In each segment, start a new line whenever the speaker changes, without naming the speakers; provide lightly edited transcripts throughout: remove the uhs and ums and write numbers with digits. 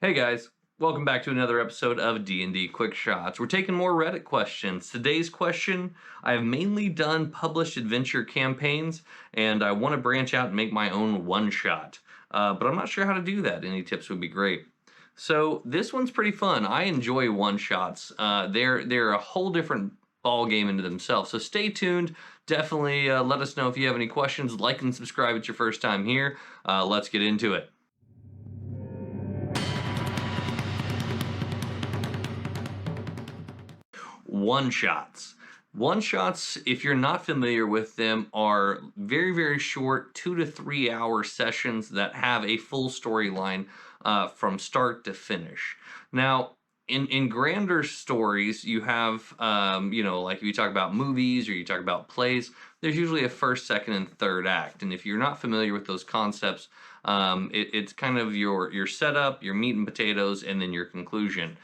Hey guys, welcome back to another episode of D&D Quick Shots. We're taking more Reddit questions. Today's question, I have mainly done published adventure campaigns and I want to branch out and make my own one-shot. But I'm not sure how to do that. Any tips would be great. So this one's pretty fun. I enjoy one-shots. They're a whole different ball game into themselves. So stay tuned. Definitely let us know if you have any questions. Like and subscribe. It's your first time here. Let's get into it. One shots. One shots, if you're not familiar with them, are very, very short 2 to 3 hour sessions that have a full storyline from start to finish. Now, in grander stories, you have, like if you talk about movies or you talk about plays, there's usually a first, second, and third act. And if you're not familiar with those concepts, it's kind of your setup, your meat and potatoes, and then your conclusion.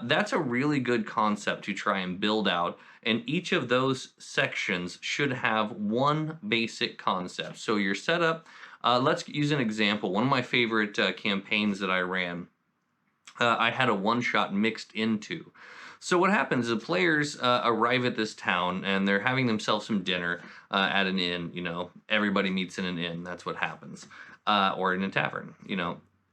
That's a really good concept to try and build out, and each of those sections should have one basic concept. So your setup, let's use an example. One of my favorite campaigns that I ran, I had a one-shot mixed into. So what happens is the players arrive at this town and they're having themselves some dinner at an inn. Everybody meets in an inn. That's what happens, or in a tavern.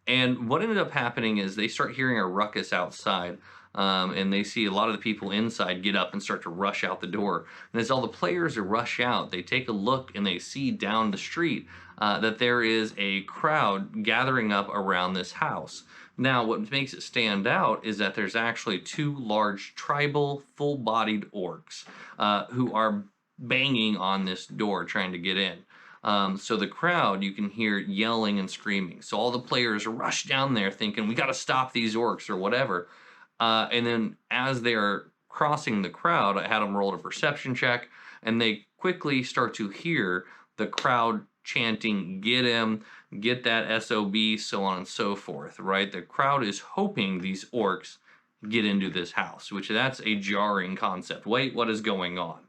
And what ended up happening is they start hearing a ruckus outside, and they see a lot of the people inside get up and start to rush out the door. And as all the players rush out, they take a look and they see down the street that there is a crowd gathering up around this house. Now, what makes it stand out is that there's actually two large tribal, full-bodied orcs who are banging on this door trying to get in. So the crowd, you can hear yelling and screaming. So all the players rush down there thinking, we got to stop these orcs or whatever. And then as they're crossing the crowd, I had them roll a perception check, and they quickly start to hear the crowd chanting, get him, get that SOB, so on and so forth, right? The crowd is hoping these orcs get into this house, which that's a jarring concept. Wait, what is going on?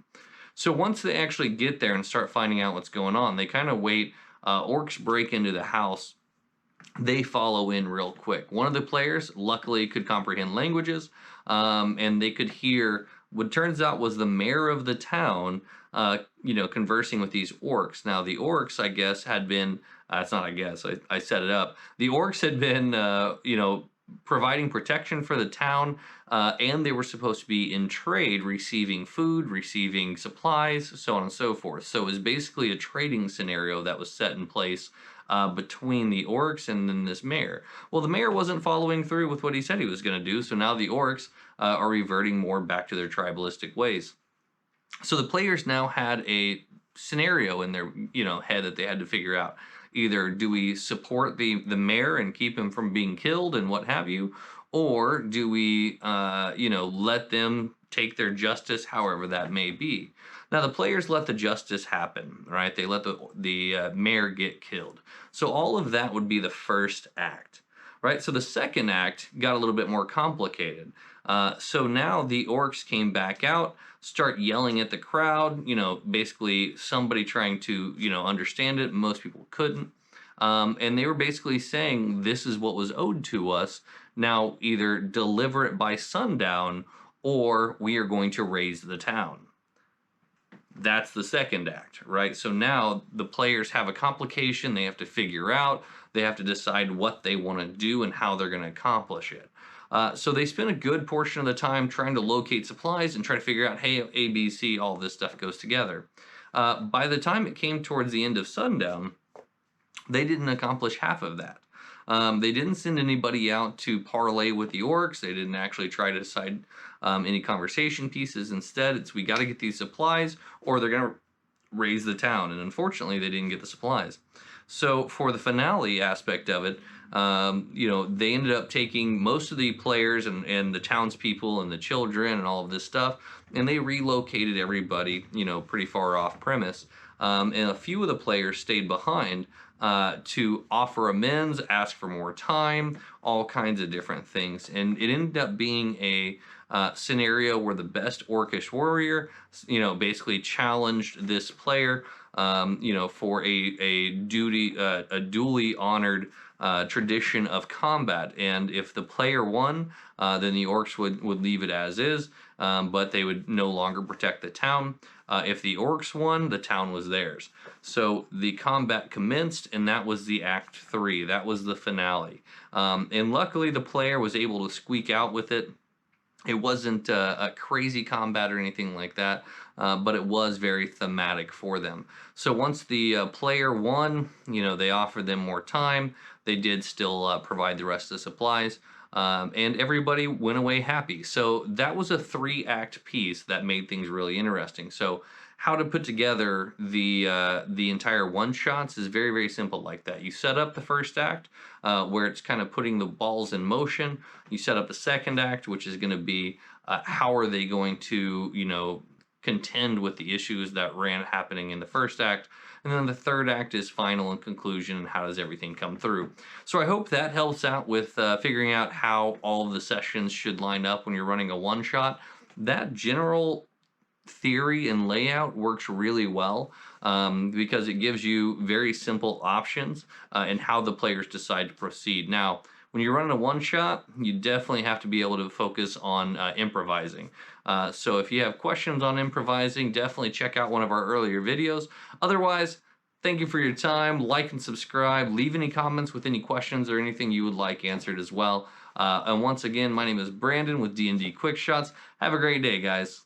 So once they actually get there and start finding out what's going on, they kind of wait. Orcs break into the house. They follow in real quick. One of the players, luckily, could comprehend languages, and they could hear what turns out was the mayor of the town, conversing with these orcs. Now, the orcs, I guess, had been, it's not I guess, I set it up. The orcs had been, providing protection for the town, and they were supposed to be in trade, receiving food, receiving supplies, so on and so forth. So it was basically a trading scenario that was set in place between the orcs and then this mayor. Well, the mayor wasn't following through with what he said he was going to do, so now the orcs are reverting more back to their tribalistic ways. So the players now had a scenario in their head that they had to figure out. Either do we support the mayor and keep him from being killed and what have you, or do we let them take their justice, however that may be. Now the players let the justice happen, right? They let the mayor get killed. So all of that would be the first act, right? So the second act got a little bit more complicated. So now the orcs came back out, start yelling at the crowd, basically somebody trying to, understand it. Most people couldn't. And they were basically saying, this is what was owed to us. Now either deliver it by sundown or we are going to raise the town. That's the second act, right? So now the players have a complication they have to figure out. They have to decide what they want to do and how they're going to accomplish it. So they spend a good portion of the time trying to locate supplies and try to figure out, hey, A, B, C, all this stuff goes together. By the time it came towards the end of sundown, they didn't accomplish half of that. They didn't send anybody out to parlay with the orcs. They didn't actually try to decide any conversation pieces. Instead, it's we got to get these supplies or they're going to raise the town. And unfortunately, they didn't get the supplies. So for the finale aspect of it, they ended up taking most of the players and the townspeople and the children and all of this stuff, and they relocated everybody, pretty far off premise. And a few of the players stayed behind to offer amends, ask for more time, all kinds of different things. And it ended up being a scenario where the best orcish warrior, basically challenged this player, for a duty, a duly honored tradition of combat. And if the player won, then the orcs would leave it as is, but they would no longer protect the town. If the orcs won, the town was theirs. So the combat commenced, and that was the Act 3. That was the finale. And luckily, the player was able to squeak out with it. It wasn't a crazy combat or anything like that, but it was very thematic for them. So once the player won, they offered them more time. They did still provide the rest of the supplies, and everybody went away happy. So that was a 3-act piece that made things really interesting. So how to put together the entire one shots is very, very simple like that. You set up the first act, where it's kind of putting the balls in motion. You set up the second act, which is going to be how are they going to contend with the issues that ran happening in the first act. And then the third act is final and conclusion, and how does everything come through. So I hope that helps out with figuring out how all of the sessions should line up when you're running a one shot. That general theory and layout works really well, because it gives you very simple options in how the players decide to proceed. Now, when you're running a one shot, you definitely have to be able to focus on improvising. So if you have questions on improvising, definitely check out one of our earlier videos. Otherwise, thank you for your time. Like and subscribe. Leave any comments with any questions or anything you would like answered as well. And once again, my name is Brandon with D&D Quick Shots. Have a great day, guys.